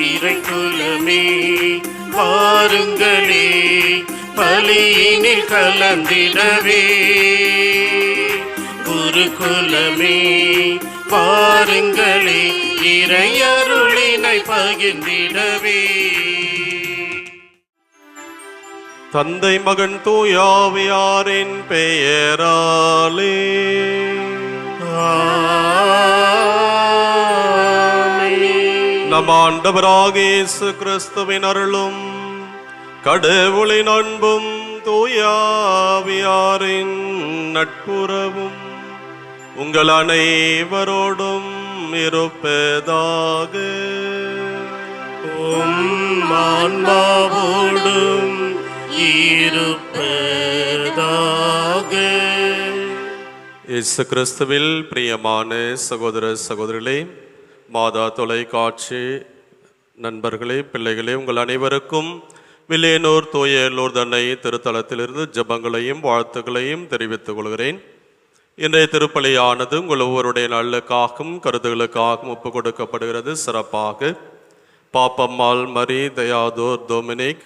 இறைக்குலமே வாருங்களே, பலியினில் கலந்திடவே. குருகுலமே வாருங்களே, இறையருளினை பகிர்ந்திடவே. தந்தை மகன் தூயாவியாரின் பெயராலே நம் ஆண்டவராகிய இயேசு கிறிஸ்துவின் அருளும் கடவுளின் அன்பும் தூயாவியாரின் நட்புறவும் உங்கள் அனைவரோடும் இருப்பதாக. ஆன்மாவோடும் இருப்பதாக. இயேசு கிறிஸ்துவில் பிரியமான சகோதர சகோதரிகளே, மாதா தொலைக்காட்சி நண்பர்களே, பிள்ளைகளே, உங்கள் அனைவருக்கும் வில்லியனூர் தூய லூர்தன்னை திருத்தலத்திலிருந்து ஜெபங்களையும் வாழ்த்துக்களையும் தெரிவித்துக் கொள்கிறேன். இன்றைய திருப்பலியானது உங்கள் ஒவ்வொருடைய நல்லுக்காகவும் கருத்துகளுக்காகவும் ஒப்புக் கொடுக்கப்படுகிறது. சிறப்பாக பாப்பம்மாள் மரி, தயாதோர் டொமினிக்,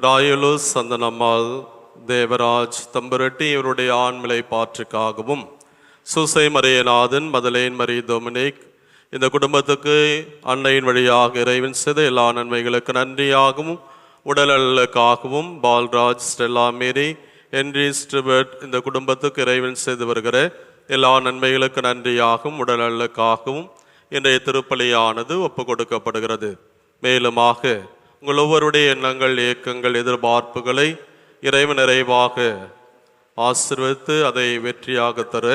ராயலு சந்தனம்மாள், தேவராஜ் தம்புரெட்டி இவருடைய ஆண்மிலை பாற்றுக்காகவும், சுசை மரியநாதன், மதலேன் மரி டொமினிக், இந்த குடும்பத்துக்கு அன்னையின் வழியாக இறைவன் செய்த எல்லா நன்மைகளுக்கு நன்றியாகவும் உடல்நலனுக்காகவும், பால்ராஜ், ஸ்டெல்லா மேரி, ஹென்ரி ஸ்டிபர்ட் இந்த குடும்பத்துக்கு இறைவன் செய்து வருகிற எல்லா நன்மைகளுக்கு நன்றியாகவும் உடல்நலனுக்காகவும் இன்றைய திருப்பலியானது ஒப்புக் கொடுக்கப்படுகிறது. மேலுமாக உங்கள் ஒவ்வொருடைய எண்ணங்கள், ஏக்கங்கள், எதிர்பார்ப்புகளை இறைவன் நிறைவாக ஆசீர்வதித்து அதை வெற்றியாக தர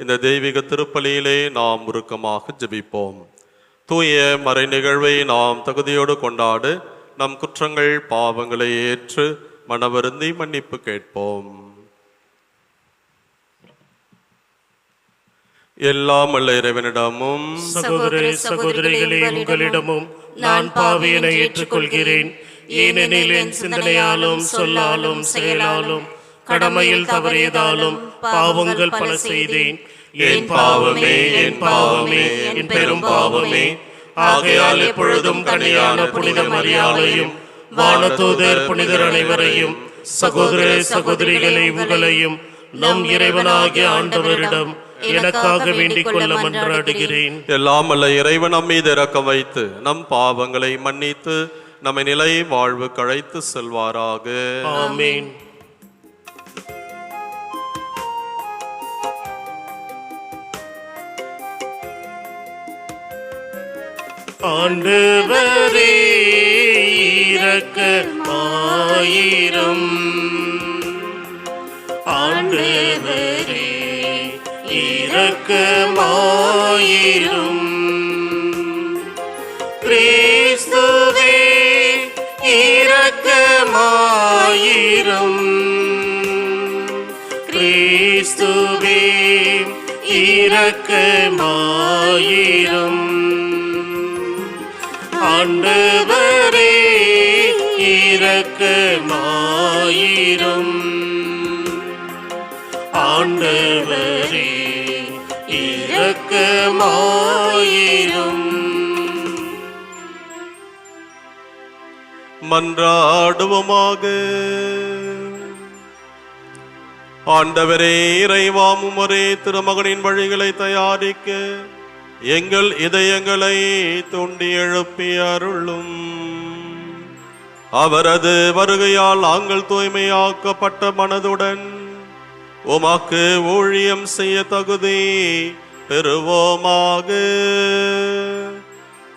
இந்த தெய்வீக திருப்பலியிலே நாம் உருக்கமாக ஜெபிப்போம். தூய மறை நிகழ்வை நாம் தகுதியோடு கொண்டாடு நம் குற்றங்கள் பாவங்களை ஏற்று மனவருந்தி மன்னிப்பு கேட்போம். எல்லாம் வல்ல இறைவனிடமும் சகோதர சகோதரிகளே உங்களிடமும் நான் பாவியனை ஏற்றுக்கொள்கிறேன். ஏனெனில் என் சிந்தனையாலும் சொல்லாலும் செயலாலும் கடமையில் தவறியதாலும் பாவங்கள் பல செய்தேன். என் பாவமே, என் பாவமே, என் பெரும் பாவமே. ஆகையால் எப்பொழுதும் கனியான புனித மரியாதையும் வானதூதர் புனிதர் அனைவரையும் சகோதர சகோதரிகளை உங்களையும் நம் இறைவனாகிய ஆண்டவரிடம் எனக்காக வேண்டிக் கொள்ள மன்றாடுகிறேன். எல்லாம் அல்ல இறைவன் நம் மீது இரக்கம் வைத்து நம் பாவங்களை மன்னித்து நம்மை நிலை வாழ்வு கழைத்து செல்வாராக. ஆமீன். ஆண்டவரே இரக்கமாயிரும். ஆண்டவரே இரக்கமாயிரும். கிறிஸ்துவே இரக்கமாயிரும். கிறிஸ்துவே இரக்கமாயிரும். ஆண்டவரே இரக்கமாயிரும். ஆண்டவரே இரக்கமாயிரும். மன்றாடுவோமாக. ஆண்டவரே இறைவாமும் ஒரே திருமகனின் வழிகளை தயாரிக்க எங்கள் இதயங்களை தூண்டி எழுப்பி அருளும். அவரது வருகையால் நாங்கள் தூய்மையாக்கப்பட்ட மனதுடன் உமக்கு ஊழியம் செய்ய தகுதி பெறுவோமாக.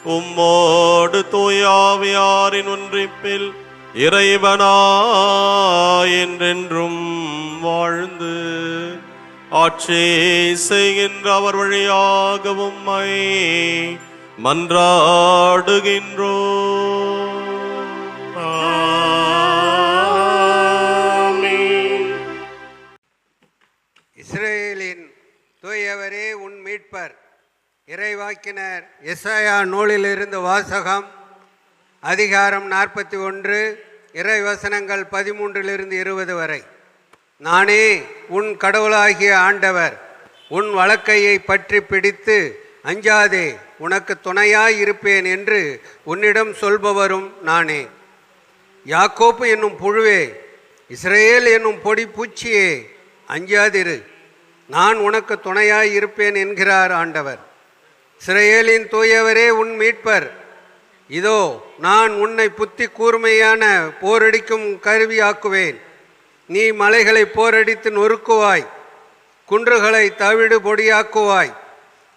உம்மோடு தூயாவியாரின் ஒன்றிப்பில் இறைவனா என்றென்றும் வாழ்ந்து ஆட்சி செய்கின்ற அவர் வழியாக உம்மை மன்றாடுகின்றோ. இஸ்ரேலின் தூயவரே உன் மீட்பர். இறைவாக்கினர் எசாயா நூலிலிருந்து வாசகம். அதிகாரம் 41, இறைவசனங்கள் 13-20 வரை. நானே உன் கடவுளாகிய ஆண்டவர். உன் வலக்கையை பற்றி பிடித்து அஞ்சாதே, உனக்கு துணையாய் இருப்பேன் என்று உன்னிடம் சொல்பவரும் நானே. யாக்கோப்பு என்னும் புழுவே, இஸ்ரேல் என்னும் பொடி பூச்சியே, அஞ்சாதிரு, நான் உனக்கு துணையாய் இருப்பேன் என்கிறார் ஆண்டவர். இஸ்ரேலின் தூயவரே உன் மீட்பர். இதோ நான் உன்னை புத்தி கூர்மையான போரடிக்கும் கருவியாக்குவேன். நீ மலைகளை போரடித்து நொறுக்குவாய், குன்றுகளை தவிடு பொடியாக்குவாய்,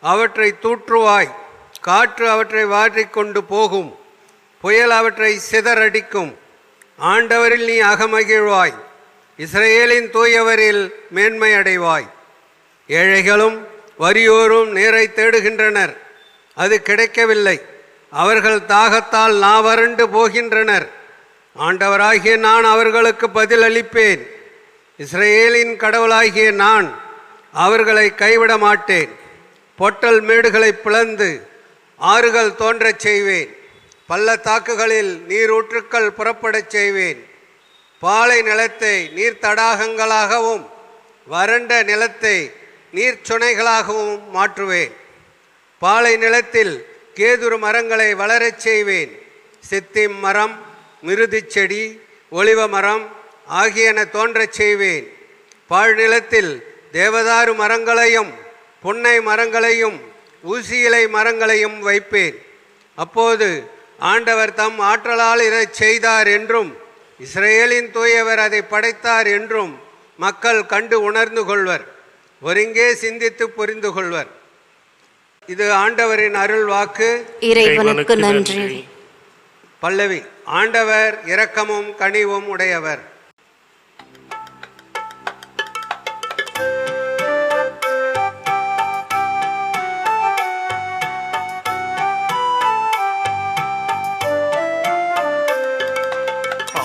அவற்றை தூற்றுவாய். காற்று அவற்றை வாரிக்கொண்டு போகும், புயல் அவற்றை சிதறடிக்கும். ஆண்டவரில் நீ அகமகிழ்வாய், இஸ்ரேலின் தூயவரில் மேன்மை அடைவாய். ஏழைகளும் வறியோரும் நீரை தேடுகின்றனர், அது கிடைக்கவில்லை. அவர்கள் தாகத்தால் நாவறண்டு போகின்றனர். ஆண்டவராகிய நான் அவர்களுக்கு பதில் அளிப்பேன். இஸ்ரேலின் கடவுளாகிய நான் அவர்களை கைவிட மாட்டேன். பொட்டல் மேடுகளை பிளந்து ஆறுகள் தோன்றச் செய்வேன். பள்ளத்தாக்குகளில் நீரூற்றுக்கள் புறப்படச் செய்வேன். பாலை நிலத்தை நீர்த்தடாகங்களாகவும் வறண்ட நிலத்தை நீர்ச்சுனைகளாகவும் மாற்றுவேன். பாலை நிலத்தில் கேதுரு மரங்களை வளரச் செய்வேன். சித்திம் மரம், மிருதி செடி, ஒலிவ மரம் ஆகியன தோன்றச் செய்வேன். பாழ் நிலத்தில் தேவதாரு மரங்களையும் புன்னை மரங்களையும் ஊசியிலை மரங்களையும் வைப்பேன். அப்போது ஆண்டவர் தம் ஆற்றலால் இதை செய்தார் என்றும் இஸ்ரேலின் தூயவர் அதை படைத்தார் என்றும் மக்கள் கண்டு உணர்ந்து கொள்வர். ஒருங்கே சிந்தித்து புரிந்து கொள்வர். இது ஆண்டவரின் அருள் வாக்கு. இறைவனுக்கு நன்றி. பல்லவி. ஆண்டவர் இரக்கமும் கனிவும் உடையவர்.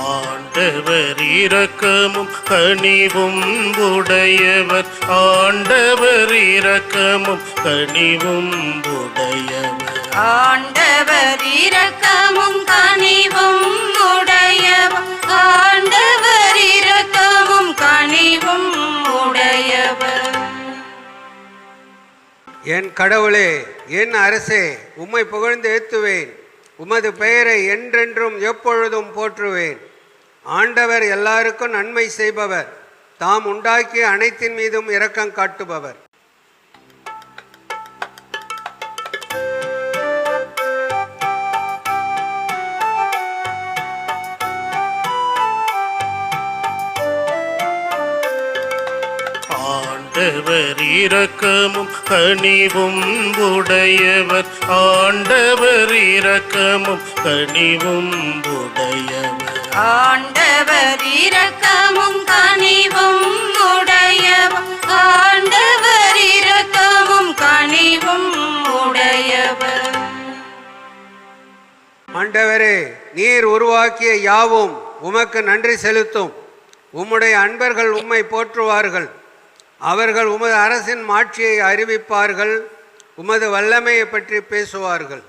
ஆண்டவர் இரக்கமும் கனிவும் உடையவர். ஆண்டவர் இரக்கமும் கனிவும் உடையவர். ஆண்டவர் இரக்கமும் கனிவும் உடையவர். ஆண்டவர் இரக்கமும் கனிவும் உடையவர். என் கடவுளே, என் அரசே, உம்மை புகழ்ந்து ஏத்துவேன். உமது பெயரை என்றென்றும் எப்பொழுதும் போற்றுவேன். ஆண்டவர் எல்லாருக்கும் நன்மை செய்பவர், தாம் உண்டாக்கிய அனைத்தின் மீதும் இரக்கம் காட்டுபவர். ஆண்டவர் இரக்கமும் கனிவும் உடையவர். ஆண்டவர் இரக்கமும் கனிவும் உடையவர். ஆண்டவர் இரக்கமும் கனிவும் உடையவர். ஆண்டவர் இரக்கமும் கனிவும் உடையவர். ஆண்டவரே, நீர் உருவாக்கிய யாவும் உமக்கு நன்றி செலுத்தும். உம்முடைய அன்பர்கள் உம்மை போற்றுவார்கள். அவர்கள் உமது அரசின் மாட்சியை அறிவிப்பார்கள். உமது வல்லமையை பற்றி பேசுவார்கள்.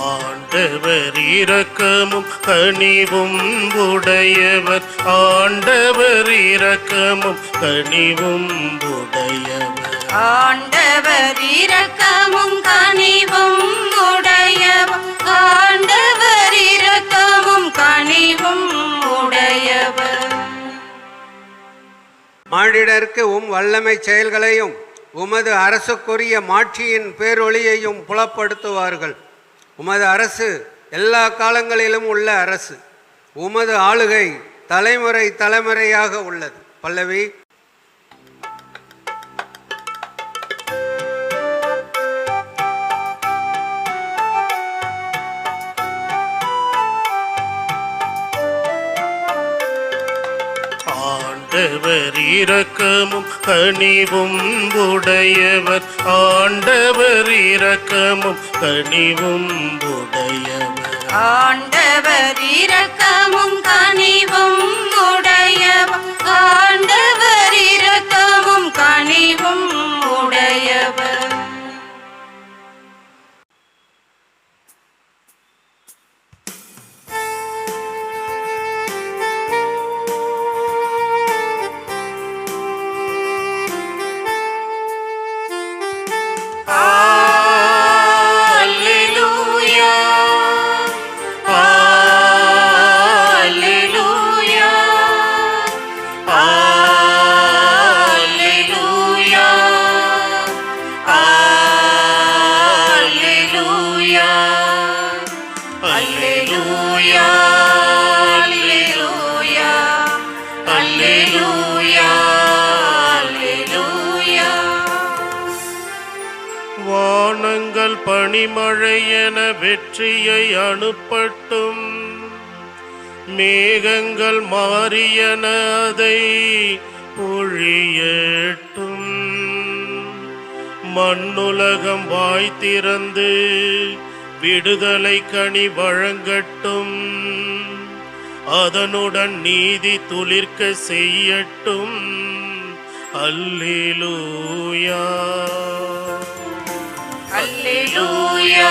ஆண்டவர் இரக்கமும் கனிவும் உடையவர். ஆண்டவர் இரக்கமும் கனிவும் உடையவர். ஆண்டவர் இரக்கமும் கனிவும் உடையவர். ஆண்டவர் இரக்கமும் கனிவும் உடையவர். மானிடருக்கு வல்லமை செயல்களையும் உமது அரசுக்குரிய மாட்சியின் பேரொளியையும் புலப்படுத்துவார்கள். உமது அரசு எல்லா காலங்களிலும் உள்ள அரசு. உமது ஆளுகை தலைமுறை தலைமுறையாக உள்ளது. பல்லவி. ஆண்டவர் இரக்கமும் கனிவும் உடையவர், ஆண்டவர் இரக்கமும் கனிவும் உடையவர், ஆண்டவர் இரக்கமும் கனிவும் உடையவர், ஆண்டவர் இரக்கமும் கனிவும் உடையவர். வானங்கள் பனிமழையென வெற்றியை அனுப்பட்டும், மேகங்கள் மாறியன அதை பொழியட்டும். மண்ணுலகம் வாய் திறந்து விடுதலை கனி வழங்கட்டும், அதனுடன் நீதி துளிர்க்க செய்யட்டும். அல்லேலூயா அல்லேலூயா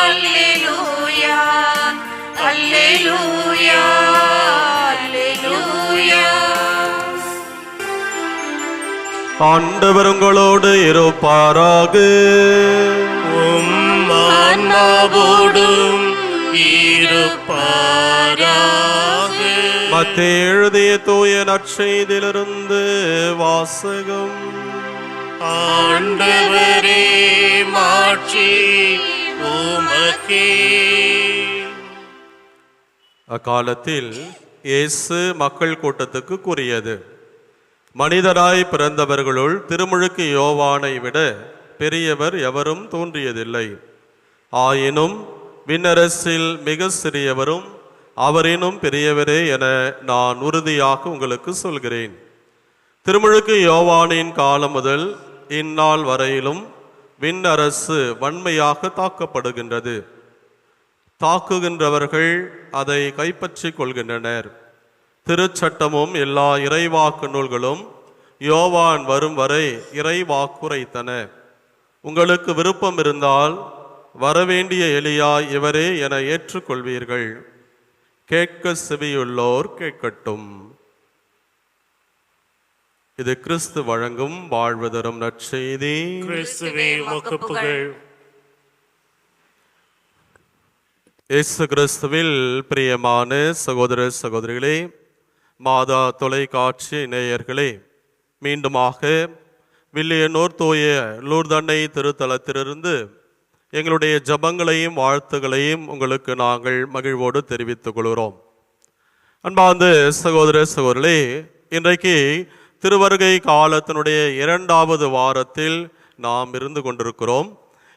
அல்லேலூயா அல்லேலூயா அல்லேலூயா. ஆண்டவர் உங்களோடு இருப்பாராக. உம் ஆன்மாவோடும் இருப்பாராக. மத்தேயு எழுதிய தூய நற்செய்தியிலிருந்து வாசகம். ஆண்டவரே மாட்சி உமக்கே. அக்காலத்தில் இயேசு மக்கள் கூட்டத்துக்கு கூறியது, மனிதராய் பிறந்தவர்களுள் திருமுழுக்கு யோவானை விட பெரியவர் எவரும் தோன்றியதில்லை. ஆயினும் விண்ணரசில் மிக சிறியவரும் அவரினும் பெரியவரே என நான் உறுதியாக உங்களுக்கு சொல்கிறேன். திருமுழுக்கு யோவானின் காலம் முதல் இந்நாள் வரையிலும் விண்ணரசு வன்மையாக தாக்கப்படுகின்றது. தாக்குகின்றவர்கள் அதை கைப்பற்றி கொள்கின்றனர். திருச்சட்டமும் எல்லா இறைவாக்கு நூல்களும் யோவான் வரும் வரை இறைவாக்குரைத்தன. உங்களுக்கு விருப்பம் இருந்தால் வரவேண்டிய எலியா இவரே என ஏற்றுக்கொள்வீர்கள். கேட்க செவியுள்ளோர் கேட்கட்டும். இது கிறிஸ்து வழங்கும் வாழ்வு தரும் நற்செய்தி. கிறிஸ்துவே உமக்கு புகழ். இயேசு கிறிஸ்துவில் பிரியமான சகோதர சகோதரிகளே, மாதா தொலைக்காட்சி நேயர்களே, மீண்டுமாக வில்லியனூர் தூய லூர்தன்னை திருத்தலத்திலிருந்து எங்களுடைய ஜபங்களையும் வாழ்த்துகளையும் உங்களுக்கு நாங்கள் மகிழ்வோடு தெரிவித்துக் கொள்கிறோம். அன்பார்ந்த சகோதர சகோதரிகளே, இன்றைக்கு திருவருகை காலத்தினுடைய 2வது வாரத்தில் நாம் இருந்து கொண்டிருக்கிறோம்.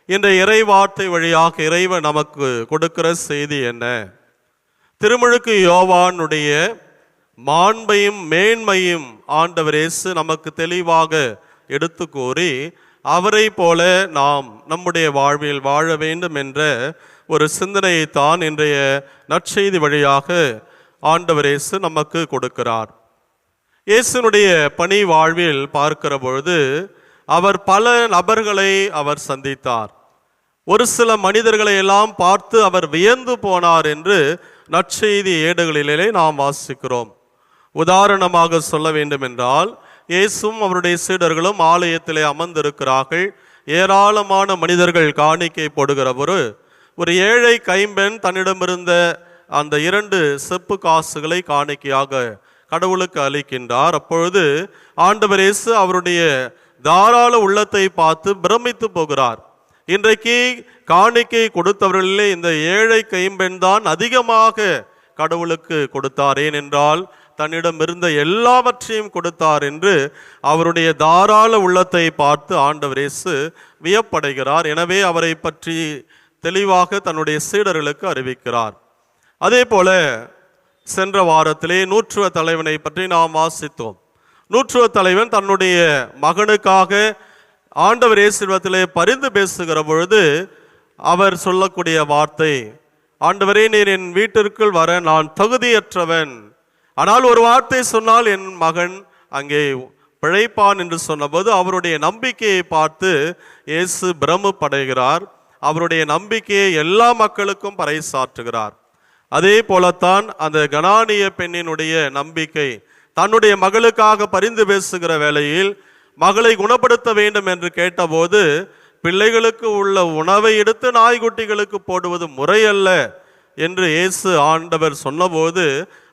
இந்த இறை வார்த்தை வழியாக இறைவன் நமக்கு கொடுக்கிற செய்தி என்ன? திருமுழுக்கு யோவானுடைய மாண்பையும் மேன்மையும் ஆண்டவர் இயேசு நமக்கு தெளிவாக எடுத்து கூறி, அவரை போல நாம் நம்முடைய வாழ்வில் வாழ வேண்டும் என்ற ஒரு சிந்தனையைத்தான் இன்றைய நற்செய்தி வழியாக ஆண்டவர் இயேசு நமக்கு கொடுக்கிறார். இயேசுனுடைய பணி வாழ்வில் பார்க்கிற பொழுது அவர் பல நபர்களை அவர் சந்தித்தார். ஒரு சில மனிதர்களை எல்லாம் பார்த்து அவர் வியந்து போனார் என்று நற்செய்தி ஏடுகளிலே நாம் வாசிக்கிறோம். உதாரணமாக சொல்ல வேண்டும் என்றால், இயேசுவும் அவருடைய சீடர்களும் ஆலயத்திலே அமர்ந்திருக்கிறார்கள். ஏராளமான மனிதர்கள் காணிக்கை போடுகிற ஒரு ஏழை கைம்பெண் தன்னிடமிருந்த அந்த 2 செப்பு காசுகளை காணிக்கையாக கடவுளுக்கு அளிக்கின்றார். அப்பொழுது ஆண்டவர் இயேசு அவருடைய தாராள உள்ளத்தை பார்த்து பிரமித்து போகிறார். இன்றைக்கு காணிக்கை கொடுத்தவர்களிலே இந்த ஏழை கைம்பெண் தான் அதிகமாக கடவுளுக்கு கொடுத்தார். ஏனென்றால் தன்னிடம் இருந்த எல்லாவற்றையும் கொடுத்தார் என்று அவருடைய தாராள உள்ளத்தை பார்த்து ஆண்டவர் இயேசு வியப்படைகிறார். எனவே அவரை பற்றி தெளிவாக தன்னுடைய சீடர்களுக்கு அறிவிக்கிறார். அதே போல சென்ற வாரத்திலே நூற்றுவ தலைவனை பற்றி நாம் வாசித்தோம். நூற்றுவ தலைவன் தன்னுடைய மகனுக்காக ஆண்டவர் இயேசுவிடத்திலே பரிந்து பேசுகிற பொழுது அவர் சொல்லக்கூடிய வார்த்தை, ஆண்டவரே, நீர் என் வீட்டிற்குள் வர நான் தகுதியற்றவன், ஆனால் ஒரு வார்த்தை சொன்னால் என் மகன் அங்கே பிழைப்பான் என்று சொன்னபோது அவருடைய நம்பிக்கையை பார்த்து இயேசு பிரமிப்படைகிறார். அவருடைய நம்பிக்கையை எல்லா மக்களுக்கும் பறைசாற்றுகிறார். அதே போலத்தான் அந்த கனானிய பெண்ணினுடைய நம்பிக்கை, தன்னுடைய மகளுக்காக பரிந்து பேசுகிற வேளையில் மகளை குணப்படுத்த வேண்டும் என்று கேட்டபோது பிள்ளைகளுக்கு உள்ள உணவை எடுத்து நாய்க்குட்டிகளுக்கு போடுவது முறையல்ல என்று இயேசு ஆண்டவர் சொன்னபோது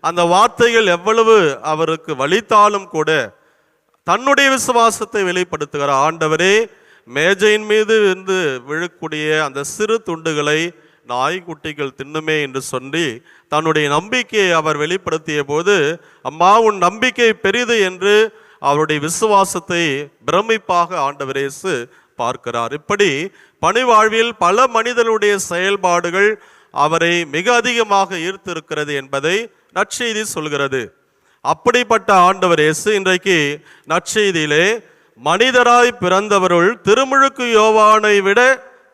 அந்த வார்த்தைகள் எவ்வளவு அவருக்கு வலித்தாலும் கூட தன்னுடைய விசுவாசத்தை வெளிப்படுத்துகிறார். ஆண்டவரே, மேஜையின் மீது இருந்து விழக்கூடிய அந்த சிறு துண்டுகளை நாய்க்குட்டிகள் தின்னுமே என்று சொல்லி தன்னுடைய நம்பிக்கையை அவர் வெளிப்படுத்திய போது, அம்மா உன் நம்பிக்கை பெரிது என்று அவருடைய விசுவாசத்தை பிரமிப்பாக ஆண்டவர் இயேசு பார்க்கிறார். இப்படி பணிவாழ்வில் பல மனிதனுடைய செயல்பாடுகள் அவரை மிக அதிகமாக ஈர்த்திருக்கிறது என்பதை நற்செய்தி சொல்கிறது. அப்படிப்பட்ட ஆண்டவர் இயேசு இன்றைக்கு நற்செய்தியிலே மனிதராய் பிறந்தவருள் திருமுழுக்கு யோவானை விட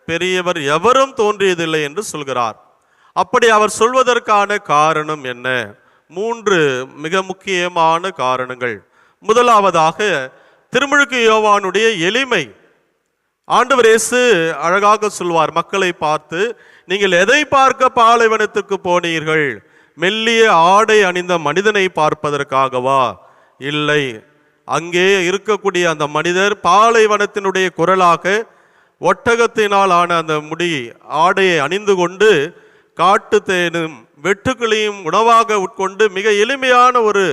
பெரியவர் எவரும் தோன்றியதில்லை என்று சொல்கிறார். அப்படி அவர் சொல்வதற்கான காரணம் என்ன? 3 மிக முக்கியமான காரணங்கள். முதலாவதாக திருமுழுக்கு யோவானுடைய எளிமை. ஆண்டவர் இயேசு அழகாக சொல்வார் மக்களை பார்த்து, நீங்கள் எதை பார்க்க பாலைவனத்துக்கு போனீர்கள்? மெல்லிய ஆடை அணிந்த மனிதனை பார்ப்பதற்காகவா? இல்லை, அங்கே இருக்கக்கூடிய அந்த மனிதர் பாலைவனத்தினுடைய குரலாக ஒட்டகத்தினால் ஆன அந்த முடி ஆடையை அணிந்து கொண்டு காட்டு தேனும் வெட்டுக்கிளியும் உணவாக உட்கொண்டு மிக எளிமையான ஒரு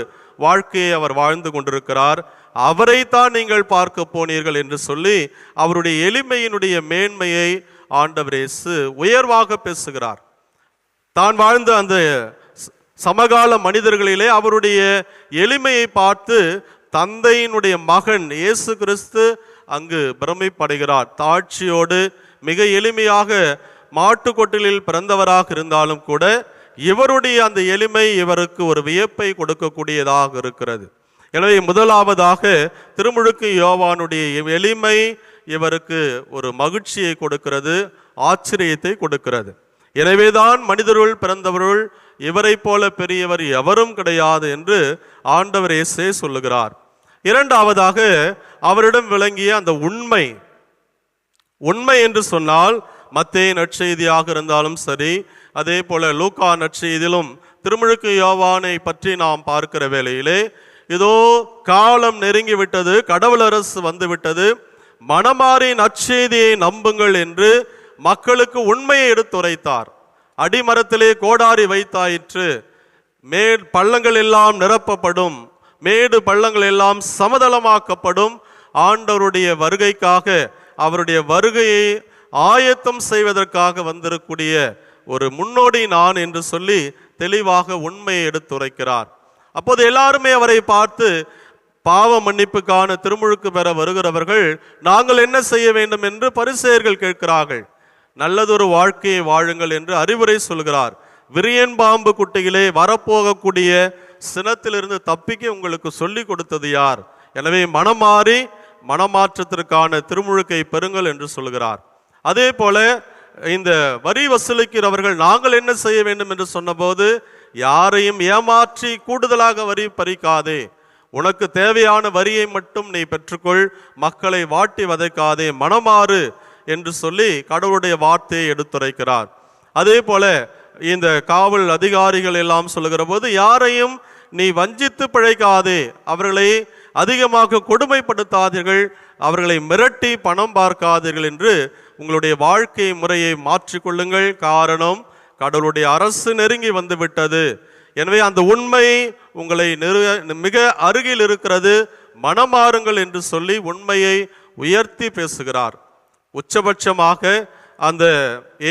வாழ்க்கையை அவர் வாழ்ந்து கொண்டிருக்கிறார். அவரைத்தான் நீங்கள் பார்க்க போனீர்கள் என்று சொல்லி அவருடைய எளிமையினுடைய மேன்மையை ஆண்டவர் இயேசு உயர்வாக பேசுகிறார். தான் வாழ்ந்த அந்த சமகால மனிதர்களிலே அவருடைய எளிமையை பார்த்து தந்தையினுடைய மகன் இயேசு கிறிஸ்து அங்கு பிரமிப்படைகிறார். தாட்சியோடு மிக எளிமையாக மாட்டுக்கொட்டிலில் பிறந்தவராக இருந்தாலும் கூட இவருடைய அந்த எளிமை இவருக்கு ஒரு வியப்பை கொடுக்கக்கூடியதாக இருக்கிறது. எனவே முதலாவதாக திருமுழுக்கு யோவானுடைய எளிமை இவருக்கு ஒரு மகிழ்ச்சியை கொடுக்கிறது, ஆச்சரியத்தை கொடுக்கிறது. எனவேதான் மனிதருள் பிறந்தவருள் இவரை போல பெரியவர் எவரும் கிடையாது என்று ஆண்டவர் இயேசு சொல்லுகிறார். இரண்டாவதாக அவரிடம் விளங்கிய அந்த உண்மை. உண்மை என்று சொன்னால் மத்தேயு நற்செய்தியாக இருந்தாலும் சரி, அதே போல லூக்கா நற்செய்தியிலும் திருமுழுக்கு யோவானை பற்றி நாம் பார்க்கிற வேளையிலே, இதோ காலம் நெருங்கி விட்டது, கடவுள் அரசு வந்து விட்டது, மனமாறி நற்செய்தியை நம்புங்கள் என்று மக்களுக்கு உண்மையை எடுத்துரைத்தார். அடிமரத்திலே கோடாரி வைத்தாயிற்று, பள்ளங்கள் எல்லாம் நிரப்பப்படும், மேடு பள்ளங்கள் எல்லாம் சமதளமாக்கப்படும், ஆண்டவருடைய வருகைக்காக அவருடைய வருகையை ஆயத்தம் செய்வதற்காக வந்திருக்கூடிய ஒரு முன்னோடி நான் என்று சொல்லி தெளிவாக உண்மையை எடுத்துரைக்கிறார். அப்போது எல்லாருமே அவரை பார்த்து, பாவ மன்னிப்புக்கான திருமுழுக்கு பெற வருகிறவர்கள் நாங்கள் என்ன செய்ய வேண்டும் என்று பரிசேயர்கள் கேட்கிறார்கள். நல்லதொரு வாழ்க்கையை வாழுங்கள் என்று அறிவுரை சொல்கிறார். விரியன் பாம்பு குட்டியிலே வரப்போகக்கூடிய சினத்திலிருந்து தப்பிக்க உங்களுக்கு சொல்லி கொடுத்தது யார்? எனவே மனமாறி மனமாற்றத்திற்கான திருமுழுக்கை பெறுங்கள் என்று சொல்கிறார். அதே போல இந்த வரி வசூலிக்கிறவர்கள் நாங்கள் என்ன செய்ய வேண்டும் என்று சொன்னபோது, யாரையும் ஏமாற்றி கூடுதலாக வரி பறிக்காதே, உனக்கு தேவையான வரியை மட்டும் நீ பெற்றுக்கொள், மக்களை வாட்டி வதைக்காதே, மனமாறு என்று சொல்லி கடவுளுடைய வார்த்தையை எடுத்துரைக்கிறார். அதே போல இந்த காவல் அதிகாரிகள் எல்லாம் சொல்லுகிற போது, யாரையும் நீ வஞ்சித்து பிழைக்காதே, அவர்களை அதிகமாக கொடுமைப்படுத்தாதீர்கள், அவர்களை மிரட்டி பணம் பார்க்காதீர்கள் என்று உங்களுடைய வாழ்க்கை முறையை மாற்றிக்கொள்ளுங்கள். காரணம், கடவுளுடைய அரசு நெருங்கி வந்து விட்டது. எனவே அந்த உண்மை உங்களை மிக அருகில் இருக்கிறது, மனமாறுங்கள் என்று சொல்லி உண்மையை உயர்த்தி பேசுகிறார். உச்சபட்சமாக அந்த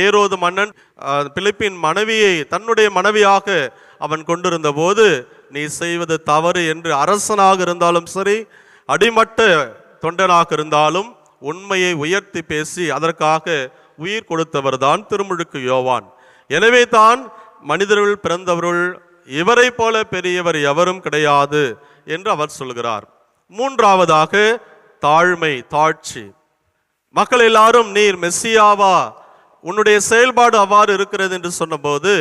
ஏரோது மன்னன் பிலிப்பின் மனைவியை தன்னுடைய மனைவியாக அவன் கொண்டிருந்த போது, நீ செய்வது தவறு என்று அரசனாக இருந்தாலும் சரி, அடிமட்ட தொண்டனாக இருந்தாலும் உண்மையை உயர்த்தி பேசி அதற்காக உயிர் கொடுத்தவர் தான் திருமுழுக்கு யோவான். எனவே தான் மனிதர்கள் பிறந்தவர்கள் இவரை போல பெரியவர் எவரும் கிடையாது என்று அவர் சொல்கிறார். மூன்றாவதாக தாழ்மை, தாழ்ச்சி. மக்கள் எல்லாரும் நீர் மெஸ்ஸியாவா, உன்னுடைய செயல்பாடு அவ்வாறு இருக்கிறது என்று சொன்னபோது,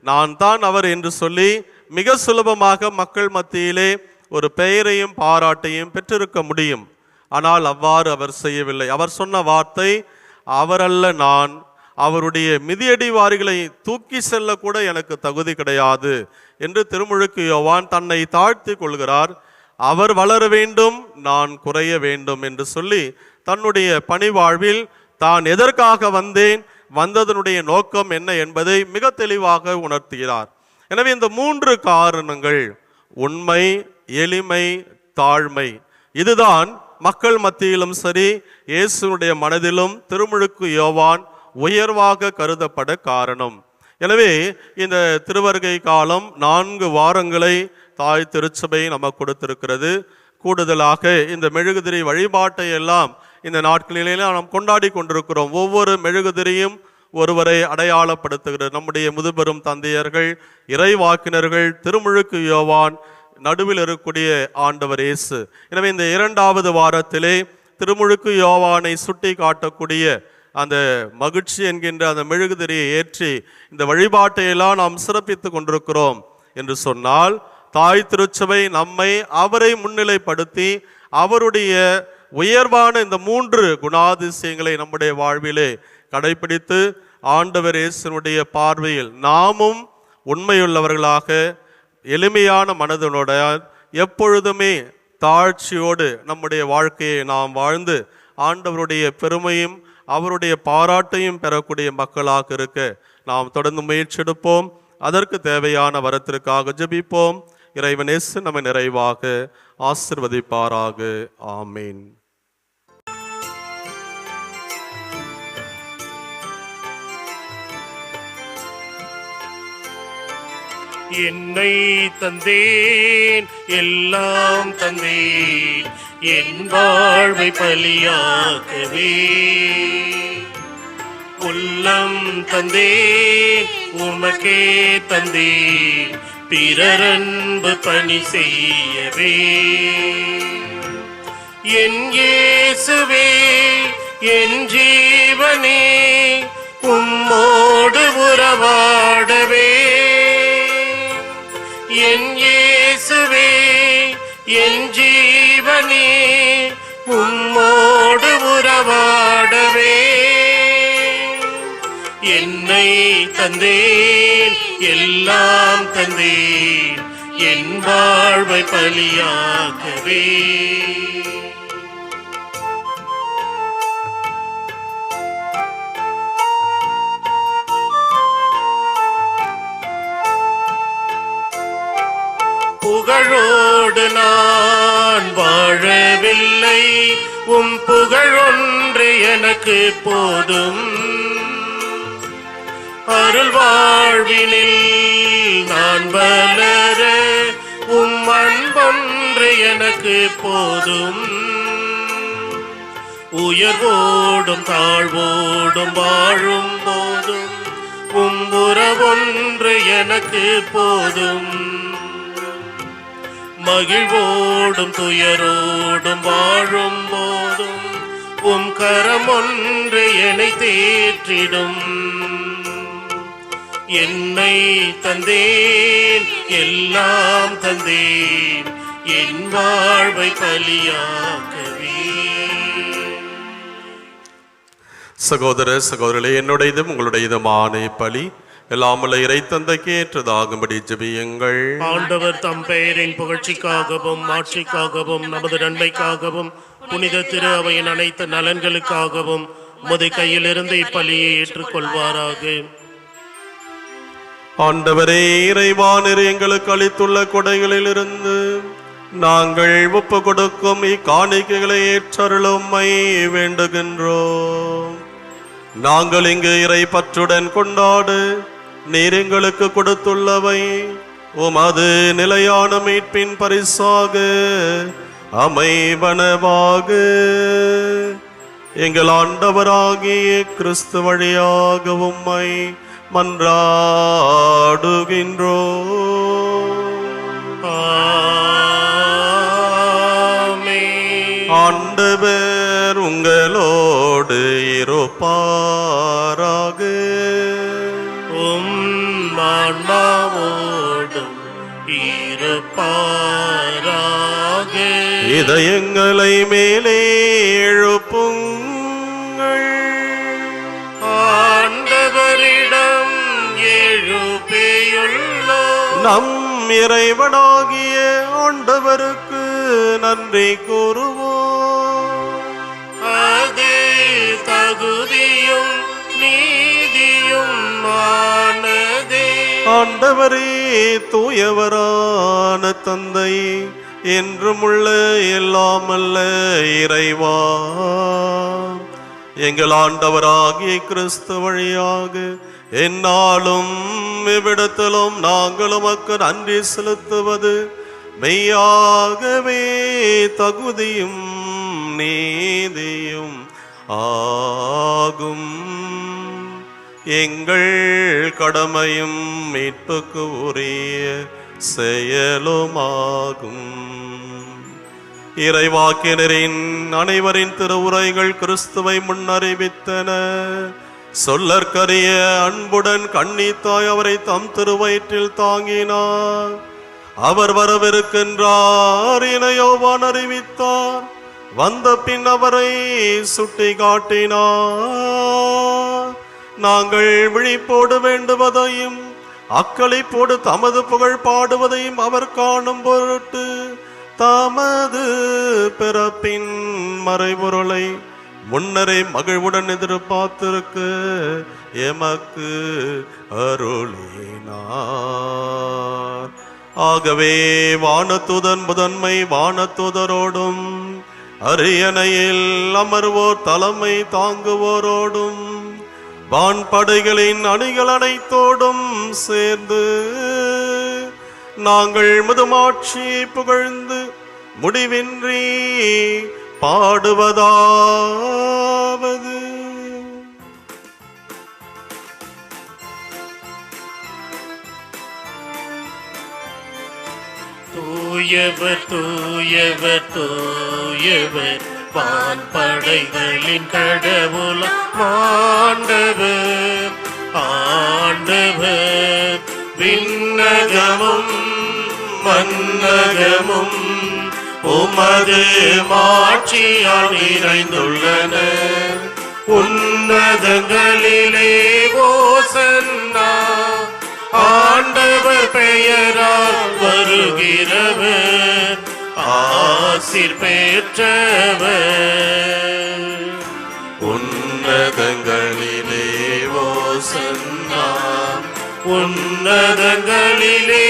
நான் தான் அவர் என்று சொல்லி மிக சுலபமாக மக்கள் மத்தியிலே ஒரு பெயரையும் பாராட்டையும் பெற்றிருக்க முடியும். ஆனால் அவ்வாறு அவர் செய்யவில்லை. அவர் சொன்ன வார்த்தை, அவரல்ல நான், அவருடைய மிதியடிவாரிகளை தூக்கி செல்ல கூட எனக்கு தகுதி கிடையாது என்று திருமுழுக்கு யோவான் தன்னை தாழ்த்தி கொள்கிறார். அவர் வளர வேண்டும், நான் குறைய வேண்டும் என்று சொல்லி தன்னுடைய பணிவாழ்வில் தான் எதற்காக வந்தேன், வந்ததனுடைய நோக்கம் என்ன என்பதை மிக தெளிவாக உணர்த்துகிறார். எனவே இந்த 3 காரணங்கள், உண்மை, எளிமை, தாழ்மை, இதுதான் மக்கள் மத்தியிலும் சரி இயேசுனுடைய மனதிலும் திருமுழுக்கு யோவான் உயர்வாக கருதப்பட காரணம். எனவே இந்த திருவருகை காலம் 4 வாரங்களை தாய் திருச்சபை நமக்கு கொடுத்திருக்கிறது. கூடுதலாக இந்த மெழுகுதிரி வழிபாட்டை எல்லாம் இந்த நாட்களிலே நாம் கொண்டாடி கொண்டிருக்கிறோம். ஒவ்வொரு மெழுகுதிரியும் ஒருவரை அடையாளப்படுத்துகிறது. நம்முடைய முதுபெரும் தந்தையர்கள், இறைவாக்கினர்கள், திருமுழுக்கு யோவான், நடுவில் இருக்கக்கூடிய ஆண்டவர் இயேசு. எனவே இந்த 2வது வாரத்திலே திருமுழுக்கு யோவானை சுட்டி காட்டக்கூடிய அந்த மகிழ்ச்சி என்கின்ற அந்த மெழுகுதிரியை ஏற்றி இந்த வழிபாட்டை எல்லாம் நாம் சிறப்பித்து கொண்டிருக்கிறோம் என்று சொன்னால், தாய் திருச்சபை நம்மை அவரை முன்னிலைப்படுத்தி அவருடைய உயர்வான இந்த 3 குணாதிசயங்களை நம்முடைய வாழ்விலே கடைபிடித்து ஆண்டவர் இயேசுனுடைய பார்வையில் நாமும் உண்மையுள்ளவர்களாக, எளிமையான மனதனோட, எப்பொழுதுமே தாழ்ச்சியோடு நம்முடைய வாழ்க்கையை நாம் வாழ்ந்து ஆண்டவருடைய பெருமையும் அவருடைய பாராட்டையும் பெறக்கூடிய மக்களாக இருக்க நாம் தொடர்ந்து முயற்சி எடுப்போம். அதற்கு தேவையான வரத்திற்காக ஜெபிப்போம். இறைவன் இயேசு நம்மை நிறைவாக ஆசீர்வதிப்பாராக. ஆமீன். என்னை தந்தேன், எல்லாம் தந்தேன், என் வாழ்வை பலியாக்கவே. உள்ளம் தந்தேன், உமக்கே தந்தேன், பிறரன்பு பணி செய்யவே. என் இயேசுவே, என் ஜீவனே, உம்மோடு உறவாடவே. என் இயேசுவே, என் ஜீவனே, உம்மோடு உறவாடவே. என்னை தந்தேன், எல்லாம் தந்தேன், என் வாழ்வை பலியாக்கவே. புகழோடு நான் வாழவில்லை, உம் புகழொன்று எனக்கு போதும். அருள் வாழ்வினில் நான் வளர உம் அன்பொன்று எனக்கு போதும். உயர்வோடும் தாழ்வோடும் வாழும் போதும் உம் உறவொன்று எனக்கு போதும். மகிழ்வோடும் துயரோடும் வாழும் போதும் உம் கரம் ஒன்று என்னை தேற்றிடும். என்னை தந்தேன், எல்லாம் தந்தேன், என் வாழ்வை பலியாக்கவே. சகோதர சகோதரர்களே, என்னுடையதும் உங்களுடையதுமான பலி எல்லாமல்ல இறை தந்தைக்கு ஏற்றதாகும்படி ஜெபியுங்கள். ஆண்டவர் தம் பெயரின் புகழ்ச்சிக்காகவும் ஆட்சிக்காகவும் நமது நன்மைக்காகவும் புனித திரு அவையின் அனைத்து நலன்களுக்காகவும் உமது கையிலிருந்து இப்பலியை ஏற்றுக்கொள்வாராக. ஆண்டவரே, இறைவானிர் எங்களுக்கு அளித்துள்ள கொடைகளிலிருந்து நாங்கள் ஒப்பு கொடுக்கும் இக்காணிக்கைகளை ஏற்றருளும்மை வேண்டுகின்றோம். நாங்கள் இங்கு இறை பற்றுடன் கொண்டாடு நீர் எங்களுக்கு கொடுத்துள்ளவை உமது நிலையான மீட்பின் பரிசாக அமைவனவாக. எங்கள் ஆண்டவராகிய கிறிஸ்து வழியாக உம்மை மன்றாடுகின்றோம். ஆமென். ஆண்டவர் உங்களோடு இருப்பாராக. ஆன்மாவோடும் இருப்பாராக. இதயங்களை மேலே எழுப்புங்கள். ஆண்டவரிடம் எழுப்பியுள்ளோம். நம் இறைவனாகிய ஆண்டவருக்கு நன்றி கூறுவோம். அது தகுதியும் நீதியும் ஆனதே. ஆண்டவரே தூயவரான தந்தை என்றும் உள்ள எல்லாமல்ல இறைவா, எங்கள் ஆண்டவராகிய கிறிஸ்து வழியாக எந்நாளும் இவ்விடத்திலும் நாங்கள் உமக்கு நன்றி செலுத்துவது மெய்யாகவே தகுதியும் நீதியும் ஆகும். எங்கள் கடமையும் மீட்புக்கு உரிய செயலுமாகும். இறைவாக்கினரின் அனைவரின் திருவுரைகள் கிறிஸ்துவை முன்னறிவித்தன. சொல்லற்கரிய அன்புடன் கன்னித்தாய் அவரை தம் திருவயிற்றில் தாங்கினார். அவர் வரவிருக்கின்றார் என யோவான் அறிவித்தார். வந்த பின் அவரை சுட்டி காட்டினார். நாங்கள் விழிப்போடு வேண்டுவதையும் அக்களிப்போடு தமது புகழ் பாடுவதையும் அவர் காணும் பொருட்டு தமது பிறப்பின் மறைபொருளை முன்னரே மகிழ்வுடன் எதிர்பார்த்திருக்க எமக்கு அருளினார். ஆகவே வானத்துதன் முதன்மை வானத்துதரோடும் அரியணையில் அமர்வோர் தலைமை தாங்குவோரோடும் வான்படைகளின் அணிகள் அனைத்தோடும் சேர்ந்து நாங்கள் முதுமாட்சியை புகழ்ந்து முடிவின்றி பாடுவதாவது. தூயவர் தூயவர் தூயவர் வான்படைகளின் கடவுள் ஆண்டவர். ஆண்டவர் விண்ணகமும் மன்னகமும் உமது மாட்சியால் நிறைந்துள்ளன. உன்னதங்களிலே ஓசன்னா. ஆண்டவர் பெயரால் வருகிறவர் ஆசீர் பெற்றவர். உன்னதங்களிலே ஓசன்னா. உன்னதங்களிலே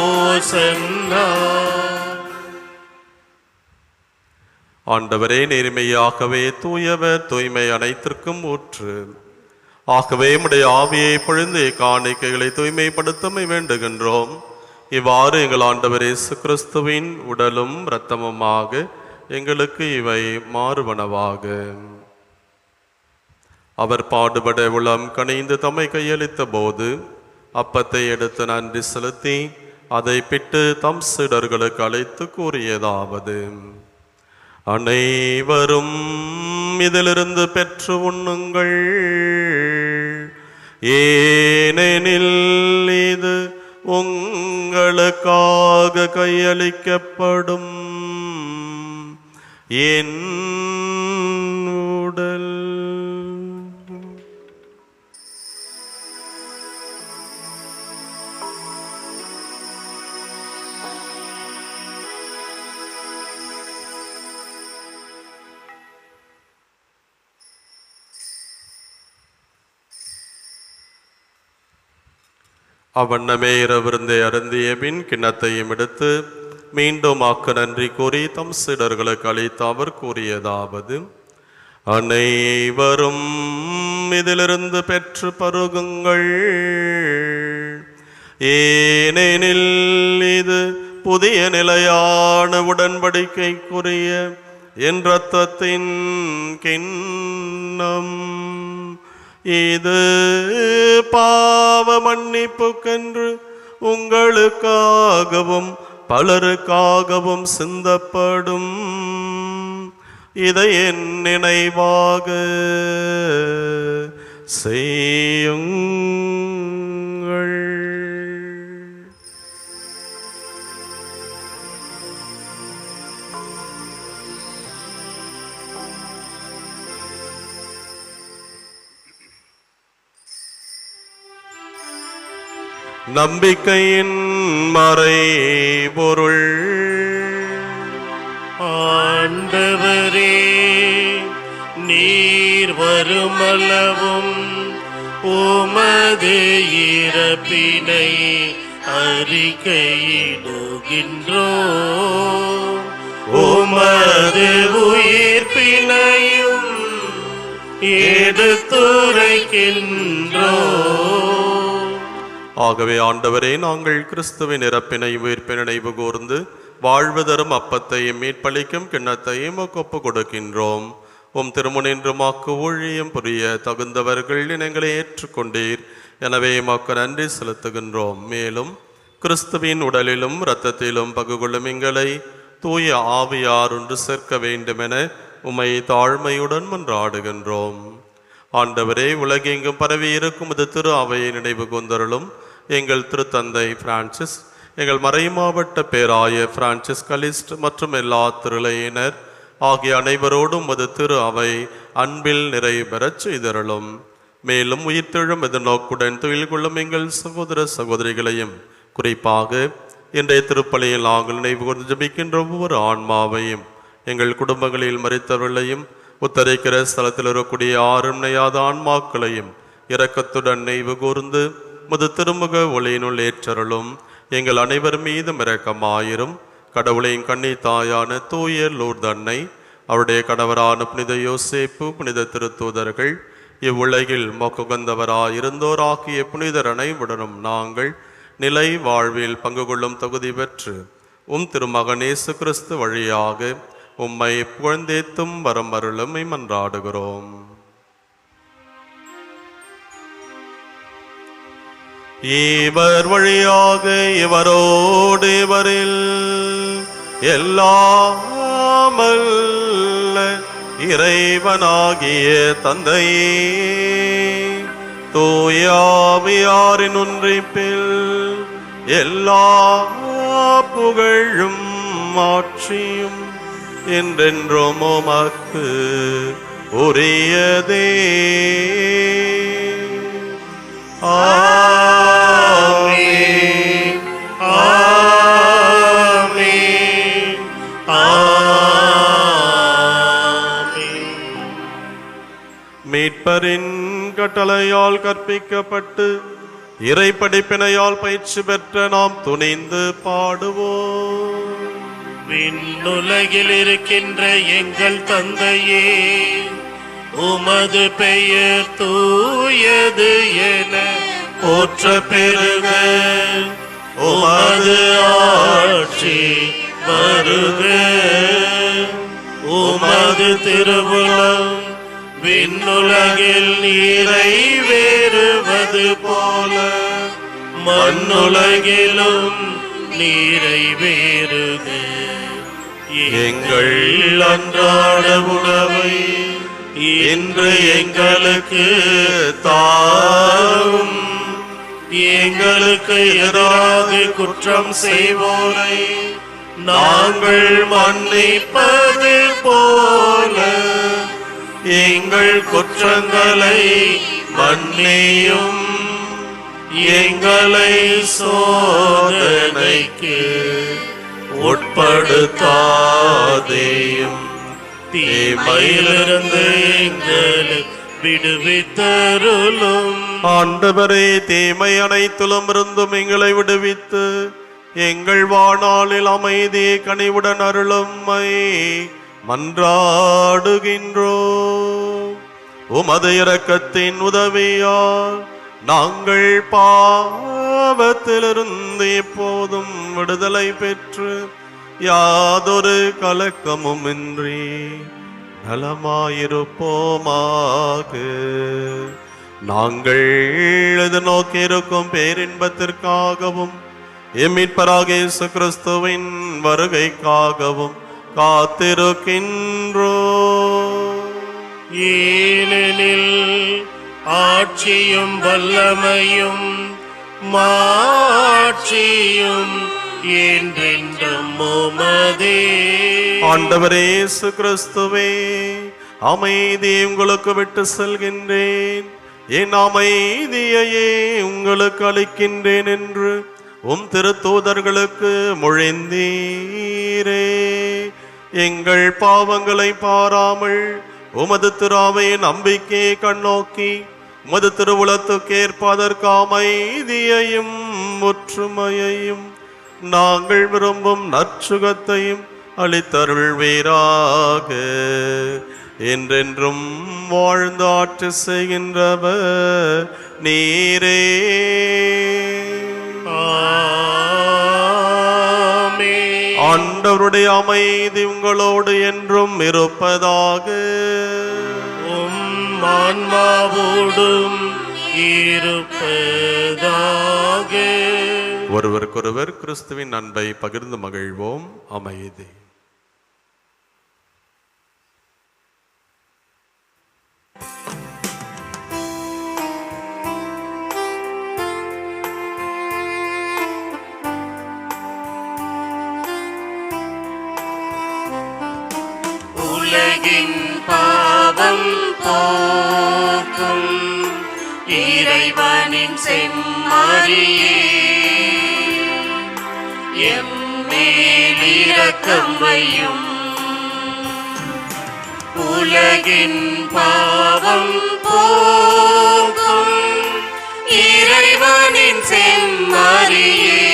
ஓசன்னா. ஆண்டவரே நேர்மையாகவே தூயவர், தூய்மை அனைத்திற்கும் ஊற்று. ஆகவே உம்முடைய ஆவியை பொழிந்து காணிக்கைகளை தூய்மைப்படுத்தமை வேண்டுகின்றோம். இவ்வாறு எங்கள் ஆண்டவர் இயேசு கிறிஸ்துவின் உடலும் இரத்தமுமாக எங்களுக்கு இவை மாறுவனவாக. அவர் பாடுபட உளம் கனிந்து தம்மை கையளித்த போது அப்பத்தை எடுத்து நன்றி செலுத்தி அதை பிட்டு தம் சீடர்களுக்கு அழைத்து கூறியதாவது: அனைவரும் இதிலிருந்து பெற்று உண்ணுங்கள், ஏனெனில் இது உங்களுக்காக கையளிக்கப்படும் என் உடல். அவ்வண்ணமே இரவிருந்தை அருந்திய பின் கிண்ணத்தையும் எடுத்து மீண்டும் நன்றி கூறி தம் சீடர்களுக்கு அளித்த அவர் கூறியதாவது: அனைவரும் இதிலிருந்து பெற்று பருகுங்கள், ஏனெனில் இது புதிய நிலையான உடன்படிக்கைக்குரிய என் இரத்தத்தின் கிண்ணம். இது பாவ மன்னிப்புக்கென்று உங்களுக்காகவும் பலருக்காகவும் சிந்தப்படும். இதை என் நினைவாக செய்யுங்கள். நம்பிக்கையின் மறைபொருள். ஆண்டவரே, நீர் வருமளவும் உமது இறப்பினை அறிக்கையிடுகின்றோம், உமது உயிர்ப்பினையும் எடுத்துரைக்கின்றோம். ஆகவே ஆண்டவரே, நாங்கள் கிறிஸ்துவின் இறப்பினை உயிர்ப்பினை நினைவு கூர்ந்து வாழ்வு தரும் அப்பத்தையும் மீட்பளிக்கும் கிண்ணத்தையும் ஒப்பு கொடுக்கின்றோம். உம் திருமுனின்றுமாக்கு ஊழியம் புரிய தகுந்தவர்கள் எங்களை ஏற்றுக்கொண்டீர். எனவே மாக்கு நன்றி செலுத்துகின்றோம். மேலும் கிறிஸ்துவின் உடலிலும் இரத்தத்திலும் பங்கு கொள்ளும் எங்களை தூய ஆவியார் ஒன்று சேர்க்க வேண்டுமென உம்மை தாழ்மையுடன் மன்றாடுகின்றோம். ஆண்டவரே, உலகெங்கும் பரவி இருக்கும் இது திரு அவையை நினைவு கூர்ந்தருளும். எங்கள் திருத்தந்தை பிரான்சிஸ், எங்கள் மறைமாவட்ட பேராய பிரான்சிஸ் கலிஸ்ட் மற்றும் எல்லா திருளையினர் ஆகிய அனைவரோடும் அது திரு அவை அன்பில் நிறைவேறச் செய்தருளும். மேலும் உயிர்த்தெழும் எதிர்நோக்குடன் தொழில் கொள்ளும் எங்கள் சகோதர சகோதரிகளையும், குறிப்பாக இன்றைய திருப்பலியில் நாங்கள் நினைவு கூர்ந்து ஜபிக்கின்ற ஒவ்வொரு ஆன்மாவையும், எங்கள் குடும்பங்களில் மரித்தவர்களையும், உத்தரிக்கிற ஸ்தலத்தில் இருக்கக்கூடிய ஆறும் நெய்யாத ஆன்மாக்களையும் இரக்கத்துடன் நினைவு கூர்ந்து முது திருமுக ஒளியினுள் ஏற்றருளும். எங்கள் அனைவர் மீதும் இரக்கமாயிரும். கடவுளின் கன்னி தாயான தூய லூர்து அன்னை, அவருடைய கணவரான புனித யோசேப்பு, புனித திருத்தூதர்கள், இவ்வுலகில் மொக்குகந்தவராயிருந்தோராகிய புனிதர் அனைவருடனும் நாங்கள் நிலை வாழ்வில் பங்கு கொள்ளும் தகுதி பெற்று உம் திருமகன் இயேசு கிறிஸ்து வழியாக உம்மை புகழ்ந்தேத்தும் வரம் அருளும் மன்றாடுகிறோம். இவர் வழியாக இவரோடு இவரில் எல்லாமல்ல இறைவனாகிய தந்தையே, தூயாவியாரின் ஒன்றிப்பில் எல்லா புகழும் ஆட்சியும் என்றென்றும் உமக்கு உரியதே. ஆமென், ஆமென், ஆமென். மீட்பரின் கட்டளையால் கற்பிக்கப்பட்டு இறை படிப்பினையால் பயிற்சி பெற்ற நாம் துணிந்து பாடுவோம். விண்ணுலகில் இருக்கின்ற எங்கள் தந்தையே, உமது பெயர் தூயது என போற்ற பெருக, உமது ஆட்சி வருக, உமது திருவுளம் விண்ணுலகில் நிறைவேறுவது போல மண்ணுலகிலும் நிறைவேறுக. எங்கள் அன்றாட உணவை இன்று எங்களுக்கு தாரும். எங்களுக்கு எதிராக குற்றம் செய்வோரை நாங்கள் மன்னிப்பது போல எங்கள் குற்றங்களை மன்னியும். எங்களை சோதனைக்கு உட்படுத்தாதேயும், தீமையிலிருந்து எங்களை விடுவித்தருளும். ஆண்டவரே, தீமை அனைத்திலும் இருந்தும் எங்களை விடுவித்து எங்கள் வாழ்நாளில் அமைதி கனிவுடன் அருளும்மை மன்றாடுகின்றோம். உமது இரக்கத்தின் உதவியால் நாங்கள் பாவத்திலிருந்து எப்போதும் விடுதலை பெற்று யாதொரு கலக்கமும் இன்றி நலமாயிருப்போமாக. நாங்கள் எதிர்நோக்கி இருக்கும் பேரின்பத்திற்காகவும் எம்மிட்பராகிய இயேசு கிறிஸ்துவின் வருகைக்காகவும் காத்திருக்கின்றோம். ஏனெனில் ஆட்சியும் வல்லமையும் மாட்சியும் என்றென்றும் உமதே. ஆண்டவரே இயேசு கிறிஸ்துவே, அமைதியை உங்களுக்கு விட்டு செல்கின்றேன், என் அமைதியையே உங்களுக்கு அளிக்கின்றேன் என்று உம் திருத்தூதர்களுக்கு மொழிந்தீரே. எங்கள் பாவங்களை பாராமல் உமது திருவையின் நம்பிக்கையை கண்ணோக்கி உமது திருவுளத்துக்கேற்பதற்கு அமைதியையும் ஒற்றுமையையும் நாங்கள் விரும்பும் நற்சுகத்தையும் அளித்தருள்வீராக. என்றென்றும் வாழ்ந்து ஆட்சி செய்கின்றவர் நீரே. ஆமென். ஆண்டவருடைய அமைதி உங்களோடு என்றும் இருப்பதாக. உம் ஆன்மாவோடும் இருப்பதாக. ஒருவருக்கொருவர் கிறிஸ்துவின் அன்பை பகிர்ந்து மகிழ்வோம். அமைதி. உலகின் பாவம் போக்கும் இறைவனின் செம்மறியே, எம்மேல் இரக்கம் வையும். உலகின் பாவம் போக்கும் இறைவனின் செம்மறியே,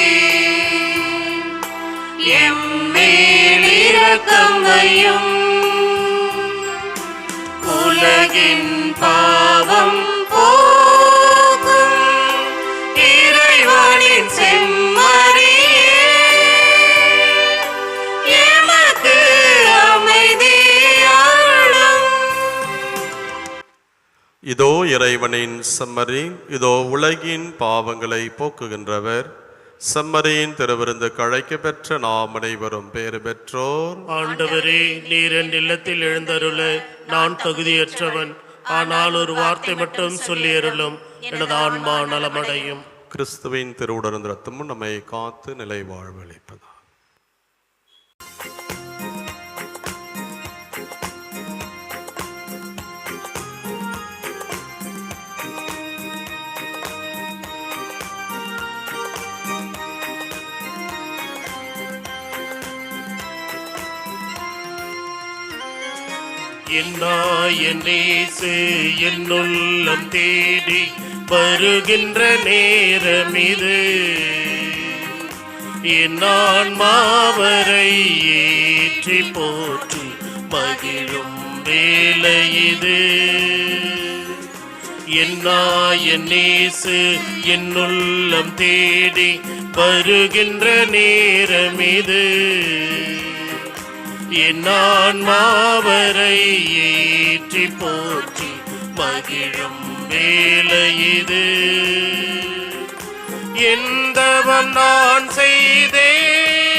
எம்மேல் இரக்கம் வையும். உலகின் பாவம் போக்கும் இறைவனின் செம்மறியே, எமக்கு அமைதி அருளும். இதோ இறைவனின் செம்மறி, இதோ உலகின் பாவங்களை போக்குகின்றவர். செம்மறியின் திருவிருந்து கழைக்க பெற்ற நாம் அனைவரும் பேறு பெற்றோர். ஆண்டவரே, நீர் என் இல்லத்தில் எழுந்தருள நான் தகுதியற்றவன். ஆனால் ஒரு வார்த்தை மட்டும் சொல்லி அருளும், எனது ஆன்மா நலமடையும். கிறிஸ்துவின் திருவுடல் ரத்தமும் நம்மை காத்து நிலை வாழ்வளிப்பதா. என் நேசு என்னுள்ளம் தேடி வருகின்ற நேரம் இது. என் ஆன்மாவரை ஏற்றி போற்றி மகிழும் வேலை இது. என் நேசு என்னுள்ளம் தேடி வருகின்ற நேரம் இது. என் ஆன்மாவரை ஏற்றி போற்றி மகிழும் வேலை இது. எந்தவம் நான் செய்தேன்,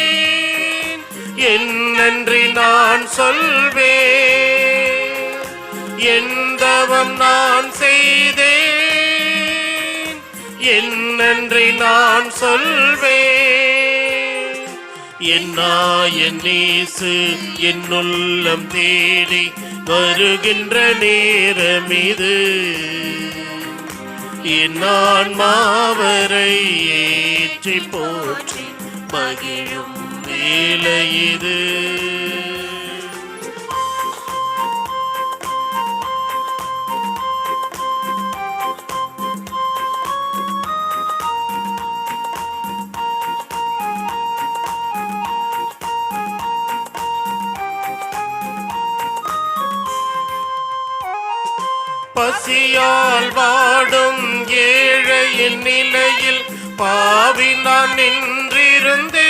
என் நன்றி நான் சொல்வேன். எந்தவம் நான் செய்தேன், என் நன்றி நான் சொல்வேன். என் நேசு என்னுள்ளம் தேடி வருகின்ற நேரம் இது. என் ஆன்மாவரை ஏற்றி போற்றி மகிழும் வேலை இது. பசியால் வாடும் ஏழையின் நிலையில் பாவி நான் நின்றிருந்தேன்.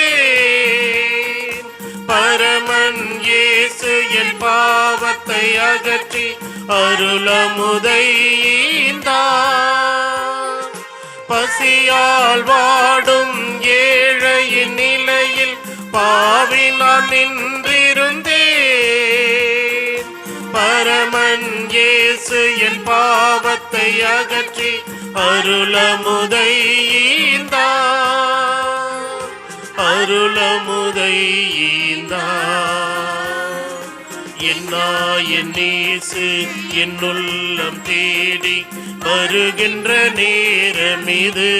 பரமன் இயேசு என் பாவத்தை அகற்றி அருளமுதை ஈந்தார். பசியால் வாடும் ஏழையின் நிலையில் பாவி நான் நின்றிருந்தேன். பரமன் இயேசு என் பாவத்தை அகற்றி அருளமுதை ஈந்தார். அருளமுதை ஈந்தார். என் இயேசு என் உள்ளம் தேடி வருகின்ற நேரம் இது.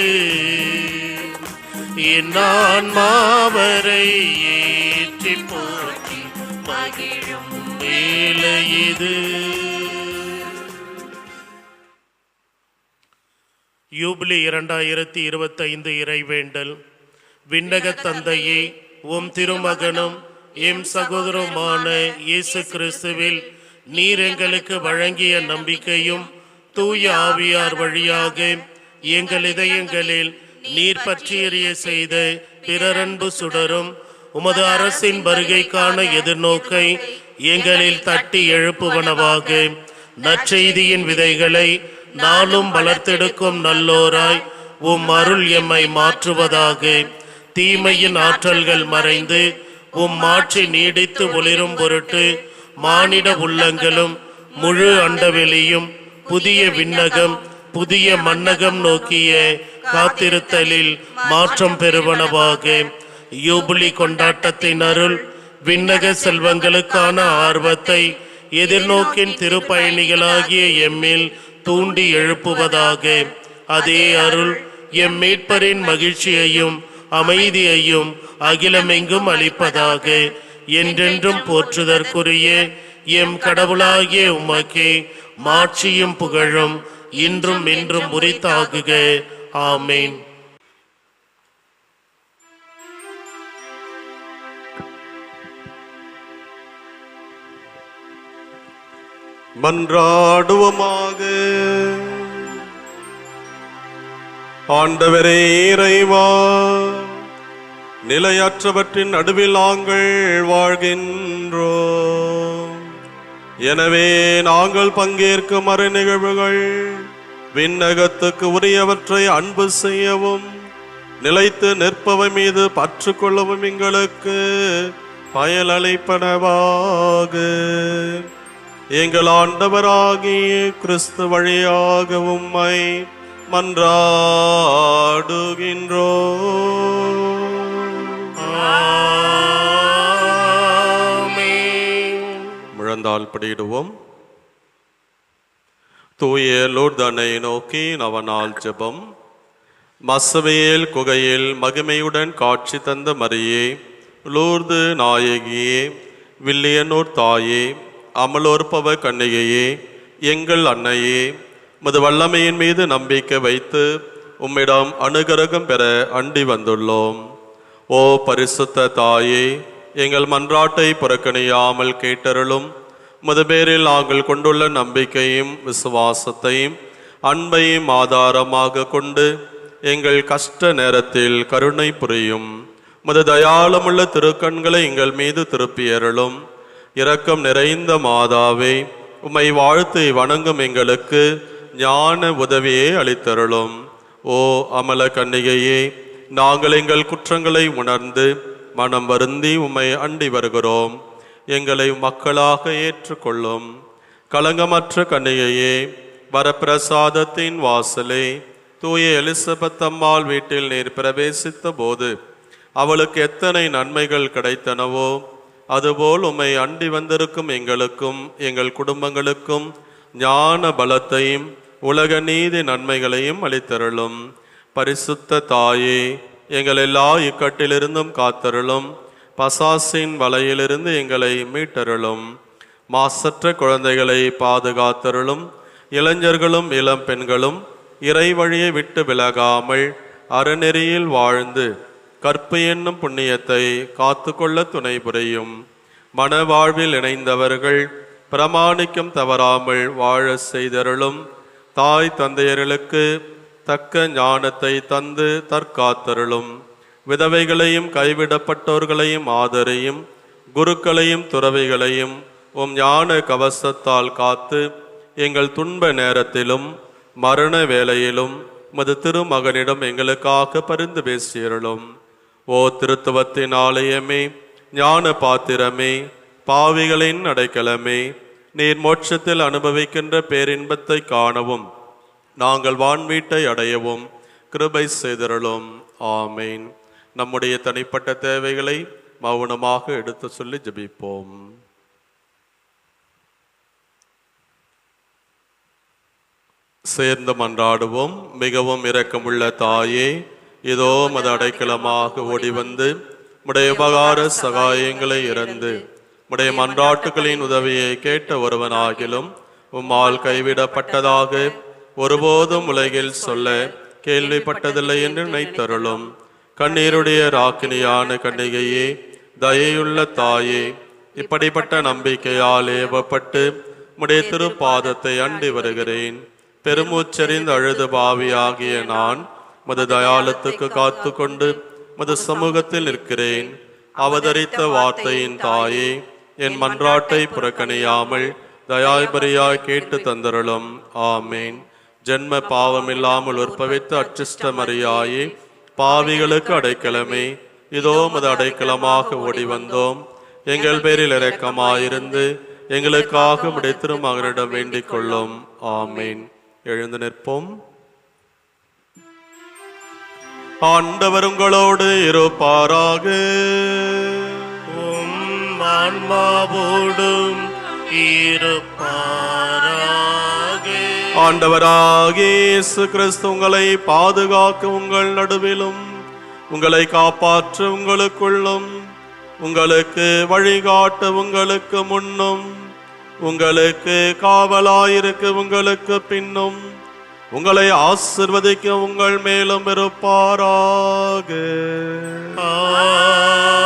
என் ஆன்மாவரை ஏற்றி போற்றி மகிழும் வேளை இது. யூபிலி 2025 இறைவேண்டல். விண்ணக தந்தையே, உம் திருமகனும் எம் சகோதரமான இயேசு கிறிஸ்துவில் நீர் எங்களுக்கு வழங்கிய நம்பிக்கையும் தூய ஆவியார் வழியாக எங்கள் இதயங்களில் நீர் பற்றி எரிய செய்த பிறரன்பு சுடரும் உமது அரசின் வருகைக்கான எதிர்நோக்கை எங்களில் தட்டி எழுப்புவனவாக நற்செய்தியின் விதைகளை நாளும் வளர்த்தெடுக்கும் நல்லோராய் உம் அருள் எம்மை மாற்றுவதாக. தீமையின் ஆற்றல்கள் மறைந்து உம் ஆட்சி நீடித்து ஒளிரும் பொருட்டு மானிட உள்ளங்களும் முழு அண்டவெளியும் புதிய விண்ணகம் புதிய மன்னகம் நோக்கிய காத்திருத்தலில் மாற்றம் பெறுவனவாக. யூபிலி கொண்டாட்டத்தின் அருள் விண்ணக செல்வங்களுக்கான ஆர்வத்தை எதிர்நோக்கின் திருப்பயணிகளாகிய எம்மில் தூண்டி எழுப்புவதாக. அதே அருள் எம் மீட்பரின் மகிழ்ச்சியையும் அமைதியையும் அகிலமெங்கும் அளிப்பதாக. என்றென்றும் போற்றுதற்குரிய எம் கடவுளாகிய உமக்கே மாட்சியும் புகழும் இன்றும் என்றும் உரித்தாகுக. ஆமேன். மன்றாடுவோமாக. ஆண்டவரே இறைவா, நிலையற்றவற்றின் நடுவில் நாங்கள் வாழ்கின்றோம். எனவே நாங்கள் பங்கேற்கும் மறை நிகழ்வுகள் விண்ணகத்துக்கு உரியவற்றை அன்பு செய்யவும் நிலைத்து நிற்பவை மீது பற்று கொள்ளவும் எங்களுக்கு பயனளிப்பனவாக. எங்கள் ஆண்டவராகிய கிறிஸ்து வழியாக உம்மை மன்றாடுகின்றோம். முழந்தால் படியிடுவோம். தூய லோர்தானை நோக்கி நவநாள் ஜெபம். மசவேல் குகையில் மகிமையுடன் காட்சி தந்த மரியே, லூர்து நாயகியே, வில்லியனூர் தாயே, அமலோற்பவ கன்னிகையே, எங்கள் அன்னையே, மது வல்லமையின் மீது நம்பிக்கை வைத்து உம்மிடம் அனுகிரகம் பெற அண்டி வந்துள்ளோம். ஓ பரிசுத்த தாயே, எங்கள் மன்றாட்டை புறக்கணியாமல் கேட்டருளும். மது பேரில் நாங்கள் கொண்டுள்ள நம்பிக்கையும் விசுவாசத்தையும் அன்பையும் ஆதாரமாக கொண்டு எங்கள் கஷ்ட நேரத்தில் கருணை புரியும். மது தயாளமுள்ள திருக்கண்களை எங்கள் மீது திருப்பியருளும். இரக்கம் நிறைந்த மாதாவே, உம்மை வாழ்த்து வணங்கும் எங்களுக்கு ஞான உதவியை அளித்தருளும். ஓ அமல கன்னிகையே, நாங்கள் எங்கள் குற்றங்களை உணர்ந்து மனம் வருந்தி உம்மை அண்டி வருகிறோம். எங்களை மக்களாக ஏற்றுக்கொள்ளும். களங்கமற்ற கன்னிகையே, வரப்பிரசாதத்தின் வாசலே, தூய எலிசபெத் அம்மாள் வீட்டில் நீர் பிரவேசித்த போது அவளுக்கு எத்தனை நன்மைகள் கிடைத்தனவோ அதுபோல் உம்மை அண்டி வந்திருக்கும் எங்களுக்கும் எங்கள் குடும்பங்களுக்கும் ஞான பலத்தையும் உலக நீதி நன்மைகளையும் அளித்தருளும். பரிசுத்த தாயே, எங்கள் எல்லா இக்கட்டிலிருந்தும் காத்தருளும். பசாசின் வலையிலிருந்து எங்களை மீட்டருளும். மாசற்ற குழந்தைகளை பாதுகாத்தருளும். இளைஞர்களும் இளம் பெண்களும் இறை வழியை விட்டு விலகாமல் அறநெறியில் வாழ்ந்து கற்பு என்னும் புண்ணியத்தை காத்து கொள்ள துணை புரியும். மனவாழ்வில் இணைந்தவர்கள் பிரமாணிக்கம் தவறாமல் வாழ செய்தருளும். தாய் தந்தையர்களுக்கு தக்க ஞானத்தை தந்து தற்காத்தருளும். விதவைகளையும் கைவிடப்பட்டோர்களையும் ஆதரையும் குருக்களையும் துறவிகளையும் உம் ஞான கவசத்தால் காத்து எங்கள் துன்ப நேரத்திலும் மரண வேளையிலும் மது திருமகனிடம் எங்களுக்காக பரிந்து பேசியருளும். ஓ திருத்துவத்தின் ஆலயமே, ஞான பாத்திரமே, பாவிகளின் அடைக்கலமே, நீர் மோட்சத்தில் அனுபவிக்கின்ற பேரின்பத்தை காணவும் நாங்கள் வான்வீட்டை அடையவும் கிருபை செய்தருளும். ஆமேன். நம்முடைய தனிப்பட்ட தேவைகளை மௌனமாக எடுத்து சொல்லி ஜெபிப்போம். சேர்ந்து மன்றாடுவோம். மிகவும் இரக்கமுள்ள தாயே, இதோ மது அடைக்கலமாக ஓடி வந்து உடைய உபகார சகாயங்களை இறந்து உடைய மன்றாட்டுகளின் உதவியை கேட்ட ஒருவனாகிலும் உம்மால் கைவிடப்பட்டதாக ஒருபோதும் உலகில் சொல்ல கேள்விப்பட்டதில்லை என்று நினைத்தருளும். கண்ணீருடைய ராக்கினியான கன்னிகையே, தயையுள்ள தாயே, இப்படிப்பட்ட நம்பிக்கையால் ஏவப்பட்டு உடைய திருப்பாதத்தை அண்டி வருகிறேன். பெருமூச்சறிந்து அழுது பாவியாகிய நான் மது தயாளத்துக்கு காத்து கொண்டு மது சமூகத்தில் நிற்கிறேன். அவதரித்த வார்த்தையின் தாயே, என் மன்றாட்டை புறக்கணியாமல் தயாபரியாய் கேட்டு தந்தருளும். ஆமேன். ஜென்ம பாவமில்லாமல் உற்பவித்த அச்சிஷ்ட மரியாயே, பாவிகளுக்கு அடைக்கலமே, இதோ மது அடைக்கலமாக ஓடி வந்தோம். எங்கள் பேரில் இரக்கமாயிருந்து எங்களுக்காக உடைய திருமகனிடம் வேண்டிக் கொள்ளும். ஆமேன். எழுந்து நிற்போம். ஆண்டவர் உங்களோடு இருப்பாராக. உம் ஆன்மாவோடும் இருப்பாராக. ஆண்டவராகிய இயேசு கிறிஸ்து உங்களை பாதுகாக்க உங்கள் நடுவிலும் உங்களை காப்பாற்ற உங்களுக்குள்ளும் உங்களுக்கு வழிகாட்ட உங்களுக்கு முன்னும் உங்களுக்கு காவலாயிருக்க உங்களுக்கு பின்னும் உங்களை ஆசிர்வதிக்க உங்கள் மேலும் இருப்பாராக.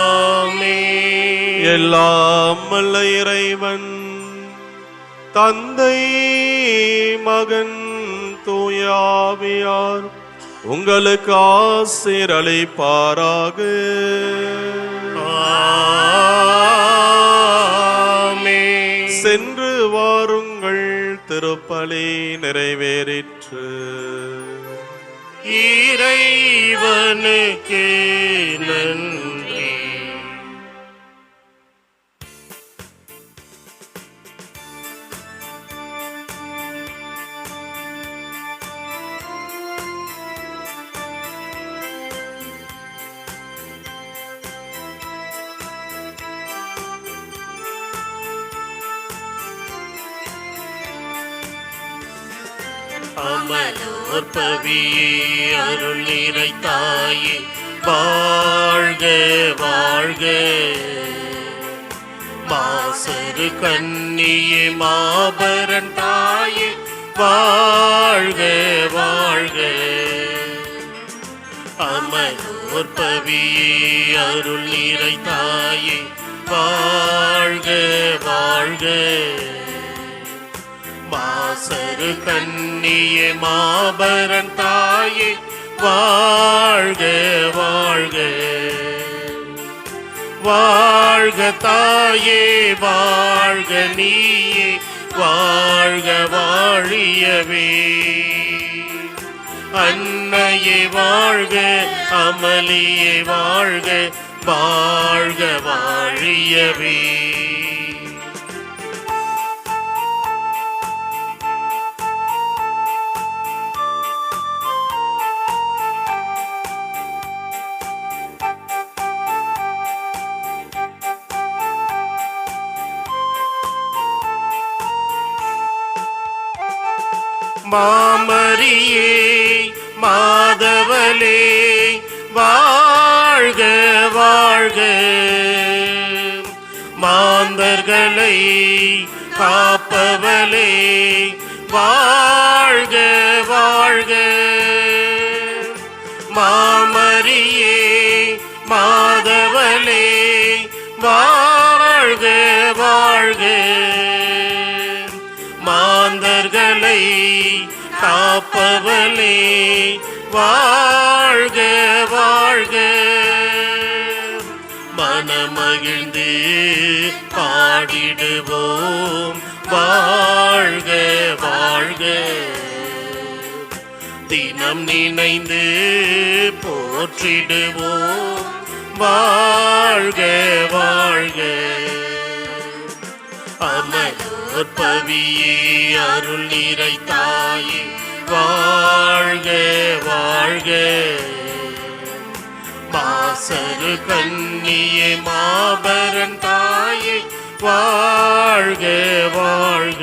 ஆமென். எல்லாம் வல்ல இறைவன் தந்தை மகன் தூயாவியார் உங்களுக்கு ஆசீரளிப்பாராக. ஆமென். சென்று வாருங்கள், திருப்பலி நிறைவேறிற்று. இறைவனுக்கே நன்றி. அமலோற்பவியே, அருள் நிறை தாயே, வாழ்க வாழ்க. மாசரு கன்னியே, மாபரன் தாயே, வாழ்க வாழ்க. அமலோற்பவியே, அருள் நிறை தாயே, வாழ்க வாழ்க. மாசரு கன்னியே, மாபரன் தாயே, வாழ்க வாழ்க. வாழ்க தாயே, வாழ்க நீயே, வாழ்க வாழியவே. அன்னையே வாழ்க, அமளியே வாழ்க, வாழ்க வாழியவே. மாமரியே, மாதவலே, வாழ்க வாழ்க. மாந்தர்களை காப்பவளே, வாழ்க வாழ்க. மாமரியே, மாதவலே, வாழ்க வாழ்க. எங்களை காப்பவளே வாழ்க வாழ்க. மனமகிழ்ந்து பாடிடுவோம் வாழ்க வாழ்க. தினம் நினைந்து போற்றிடுவோம் வாழ்க வாழ்க. அமலோற்பவியே அருள் நிறை தாயே வாழ்க வாழ்க. மாசரு கன்னியே மாபரன் தாயே வாழ்க வாழ்க.